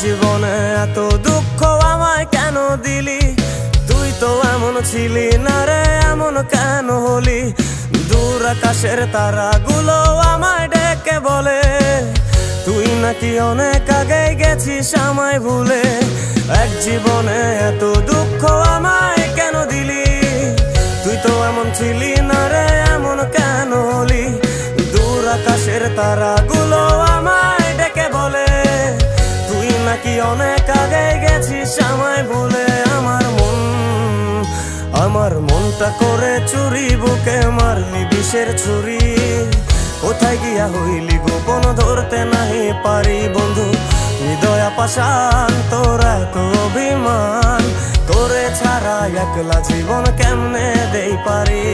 জীবনে এত দুঃখ আমায় কেন দিলি? তুই তো এমন ছিলি না রে, এমন কেন হলি? দূর আকাশের তারাগুলো আমায় ডেকে বলে তুই নাকি অনেক আগে গেছিস আমায় ভুলে। এক জীবনে এত দুঃখ আমায় কেন দিলি? তুই তো এমন ছিলি না রে, এমন কেন হলি? দূর আকাশের তারাগুলো আমায় ডেকে বলে তুই নাকি অনেক আগে গেছিস আমায় ভুলে। আমার মনটা করে চুরি, বুকে মারলি বিষের ছুরি। কোথায় গিয়া হইলি গোপন ধরতে নাহি পারি বন্ধু। হৃদয় পাষাণ তোর এত অভিমান, তোরে ছাড়া একলা জীবন কেমনে দেই পারি।